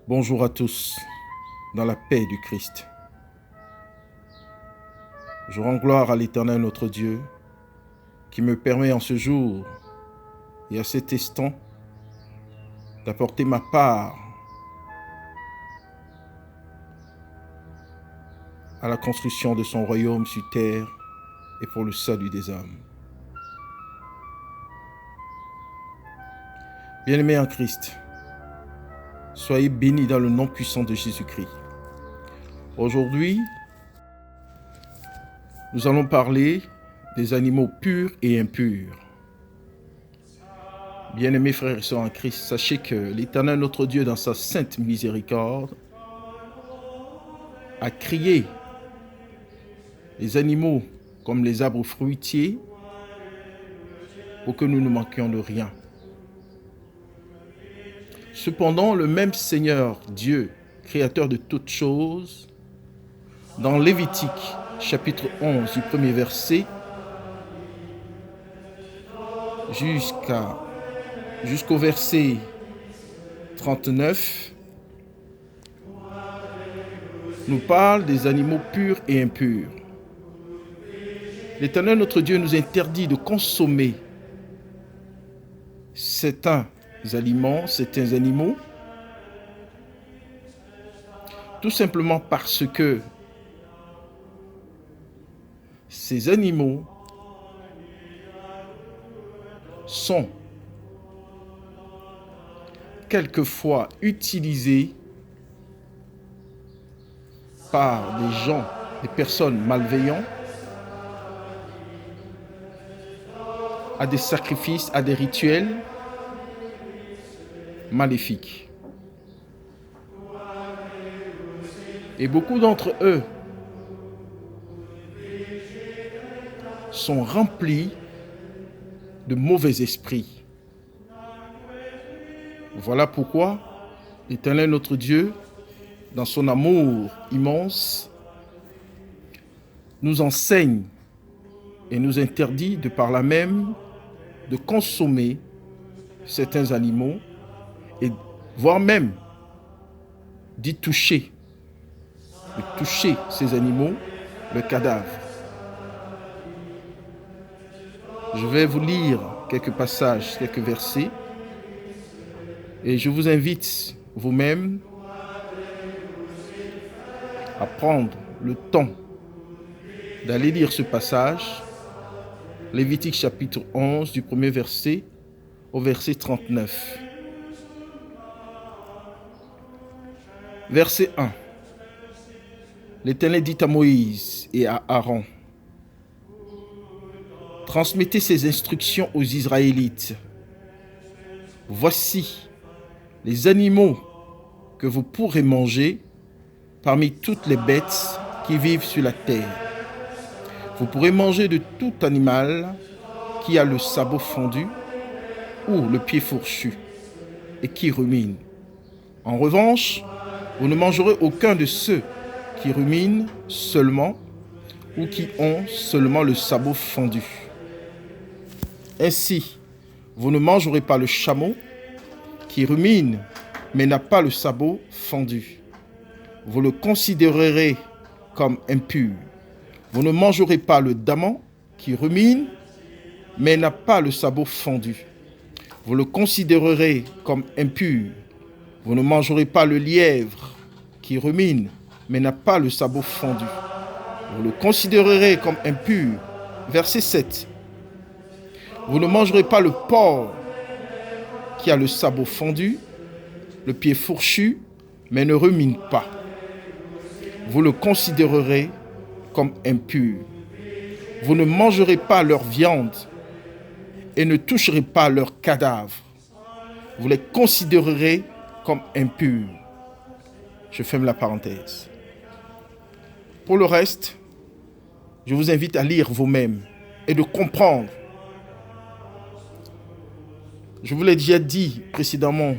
Bonjour à tous, dans la paix du Christ. Je rends gloire à l'Éternel notre Dieu, qui me permet en ce jour et à cet instant d'apporter ma part à la construction de son royaume sur terre et pour le salut des âmes. Bien-aimés en Christ, soyez bénis dans le nom puissant de Jésus-Christ. Aujourd'hui, nous allons parler des animaux purs et impurs. Bien-aimés frères et sœurs en Christ, sachez que l'Éternel notre Dieu, dans sa sainte miséricorde, a créé les animaux comme les arbres fruitiers pour que nous ne manquions de rien. Cependant, le même Seigneur Dieu, créateur de toutes choses, dans Lévitique, chapitre 11, du premier verset, jusqu'au verset 39, nous parle des animaux purs et impurs. L'Éternel notre Dieu nous interdit de consommer certains animaux, tout simplement parce que ces animaux sont quelquefois utilisés par des personnes malveillantes, à des sacrifices, à des rituels maléfiques. Et beaucoup d'entre eux sont remplis de mauvais esprits. Voilà pourquoi l'Éternel notre Dieu, dans son amour immense, nous enseigne et nous interdit de par là même de consommer certains animaux et voire même de toucher ces animaux, le cadavre. Je vais vous lire quelques passages, quelques versets, et je vous invite vous-même à prendre le temps d'aller lire ce passage, Lévitique chapitre 11, du premier verset au verset 39. Verset 1. L'Éternel dit à Moïse et à Aaron: transmettez ces instructions aux Israélites. Voici les animaux que vous pourrez manger parmi toutes les bêtes qui vivent sur la terre. Vous pourrez manger de tout animal qui a le sabot fendu ou le pied fourchu et qui rumine. En revanche, vous ne mangerez aucun de ceux qui ruminent seulement ou qui ont seulement le sabot fendu. Ainsi, vous ne mangerez pas le chameau qui rumine mais n'a pas le sabot fendu. Vous le considérerez comme impur. Vous ne mangerez pas le daman qui rumine mais n'a pas le sabot fendu. Vous le considérerez comme impur. Vous ne mangerez pas le lièvre qui rumine mais n'a pas le sabot fendu. Vous le considérerez comme impur. Verset 7. Vous ne mangerez pas le porc qui a le sabot fendu, le pied fourchu, mais ne rumine pas. Vous le considérerez comme impur. Vous ne mangerez pas leur viande et ne toucherez pas leurs cadavres. Vous les considérerez comme impurs. Je ferme la parenthèse. Pour le reste, je vous invite à lire vous-même et de comprendre. Je vous l'ai déjà dit précédemment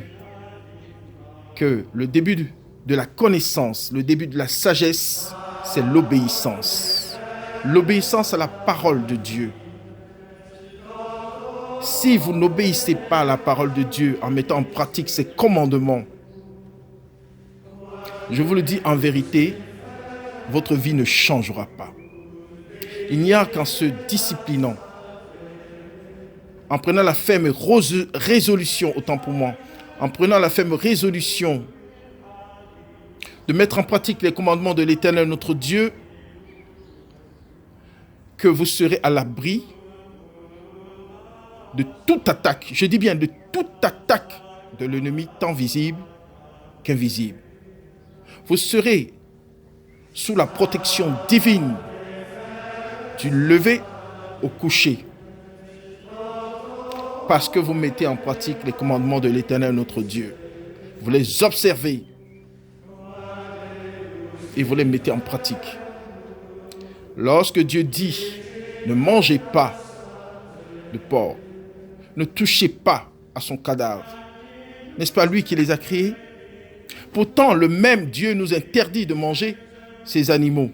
que le début de la connaissance, le début de la sagesse, c'est l'obéissance. L'obéissance à la parole de Dieu. Si vous n'obéissez pas à la parole de Dieu en mettant en pratique ses commandements, je vous le dis en vérité, votre vie ne changera pas. Il n'y a qu'en se disciplinant, en prenant la ferme résolution, autant pour moi, en prenant la ferme résolution de mettre en pratique les commandements de l'Éternel notre Dieu, que vous serez à l'abri de toute attaque, je dis bien de toute attaque de l'ennemi, tant visible qu'invisible. Vous serez sous la protection divine du lever au coucher, parce que vous mettez en pratique les commandements de l'Éternel notre Dieu. Vous les observez et vous les mettez en pratique. Lorsque Dieu dit « Ne mangez pas de porc, ne touchez pas à son cadavre », n'est-ce pas lui qui les a créés? Pourtant, le même Dieu nous interdit de manger ces animaux,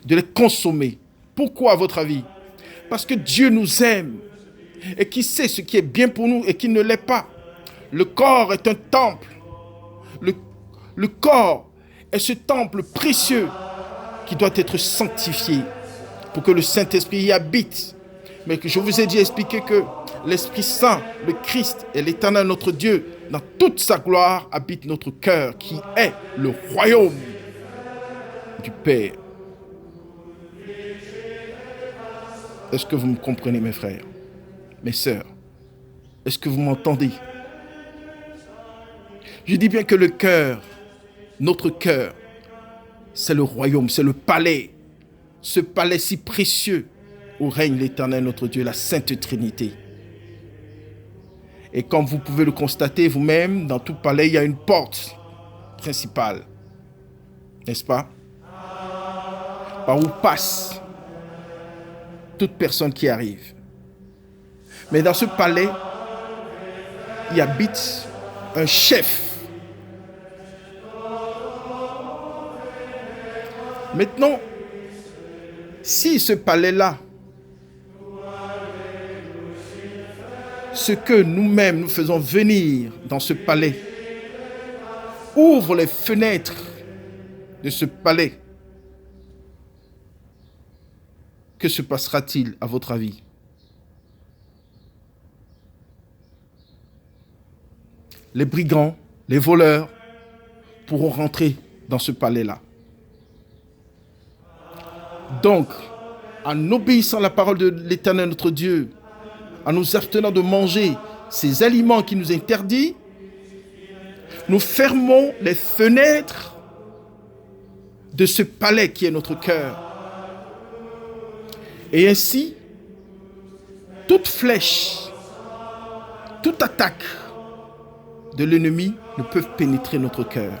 de les consommer. Pourquoi, à votre avis? Parce que Dieu nous aime et qui sait ce qui est bien pour nous et qui ne l'est pas. Le corps est un temple. Le corps est ce temple précieux qui doit être sanctifié pour que le Saint-Esprit y habite. Mais que je vous ai dit expliquer que l'Esprit Saint, le Christ et l'Éternel notre Dieu, dans toute sa gloire, habite notre cœur qui est le royaume du Père. Est-ce que vous me comprenez, mes frères, mes sœurs? Est-ce que vous m'entendez? Je dis bien que le cœur, notre cœur, c'est le royaume, c'est le palais. Ce palais si précieux où règne l'Éternel notre Dieu, la Sainte Trinité. Et comme vous pouvez le constater vous-même, dans tout palais, il y a une porte principale. N'est-ce pas? Par où passe toute personne qui arrive. Mais dans ce palais, il habite un chef. Maintenant, si ce palais-là, ce que nous-mêmes nous faisons venir dans ce palais, ouvre les fenêtres de ce palais, que se passera-t-il à votre avis? Les brigands, les voleurs pourront rentrer dans ce palais-là. Donc, en obéissant à la parole de l'Éternel notre Dieu, en nous abstenant de manger ces aliments qui nous interdisent, nous fermons les fenêtres de ce palais qui est notre cœur. Et ainsi, toute flèche, toute attaque de l'ennemi ne peut pénétrer notre cœur.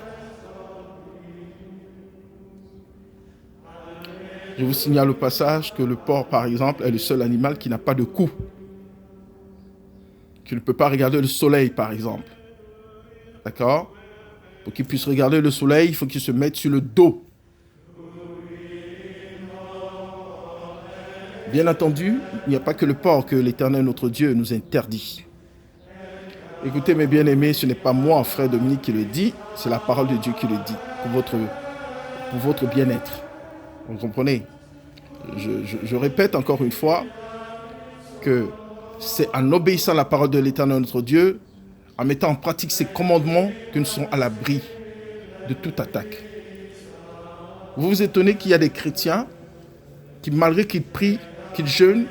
Je vous signale au passage que le porc, par exemple, est le seul animal qui n'a pas de cou. Qui ne peut pas regarder le soleil, par exemple. D'accord? Pour qu'il puisse regarder le soleil, il faut qu'il se mette sur le dos. Bien entendu, il n'y a pas que le porc que l'Éternel notre Dieu nous interdit. Écoutez mes bien-aimés, ce n'est pas moi, frère Dominique, qui le dit, c'est la parole de Dieu qui le dit, pour votre bien-être. Vous comprenez? Je répète encore une fois que c'est en obéissant à la parole de l'Éternel notre Dieu, en mettant en pratique ses commandements, que nous sommes à l'abri de toute attaque. Vous vous étonnez qu'il y a des chrétiens qui, malgré qu'ils prient, qu'ils jeûnent,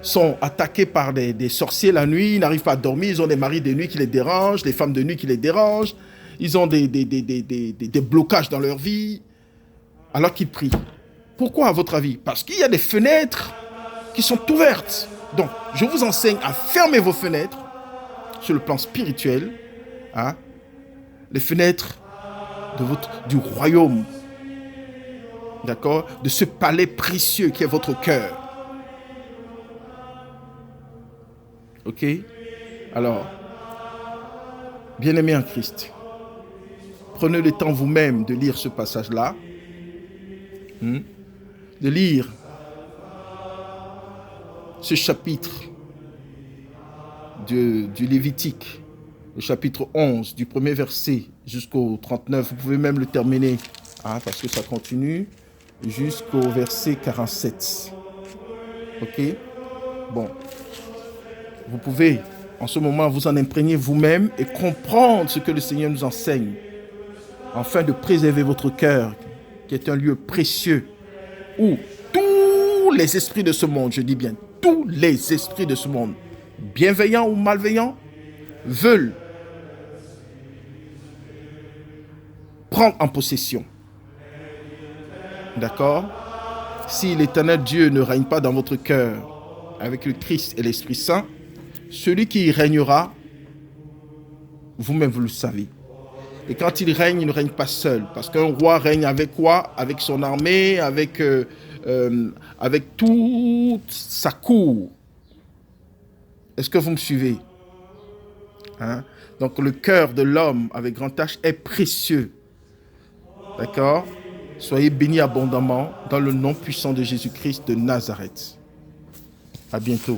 sont attaqués par des sorciers la nuit, ils n'arrivent pas à dormir, ils ont des maris de nuit qui les dérangent, des femmes de nuit qui les dérangent, ils ont des blocages dans leur vie, alors qu'ils prient. Pourquoi, à votre avis? Parce qu'il y a des fenêtres qui sont ouvertes. Donc, je vous enseigne à fermer vos fenêtres sur le plan spirituel, les fenêtres du royaume, d'accord, de ce palais précieux qui est votre cœur. Ok? Alors, bien-aimés en Christ, prenez le temps vous-même de lire ce passage-là, de lire ce chapitre du Lévitique le chapitre 11, du premier verset jusqu'au 39. Vous pouvez même le terminer, parce que ça continue, jusqu'au verset 47. Ok? Bon. Vous pouvez, en ce moment, vous en imprégner vous-même et comprendre ce que le Seigneur nous enseigne, afin de préserver votre cœur, qui est un lieu précieux, où tous les esprits de ce monde, je dis bien, tous les esprits de ce monde, bienveillants ou malveillants, veulent prendre en possession. D'accord? Si l'Éternel Dieu ne règne pas dans votre cœur avec le Christ et l'Esprit Saint, celui qui y régnera, vous-même vous le savez. Et quand il règne, il ne règne pas seul. Parce qu'un roi règne avec quoi? Avec son armée, avec toute sa cour. Est-ce que vous me suivez? Donc le cœur de l'homme avec grand H est précieux. D'accord? Soyez bénis abondamment dans le nom puissant de Jésus-Christ de Nazareth. À bientôt.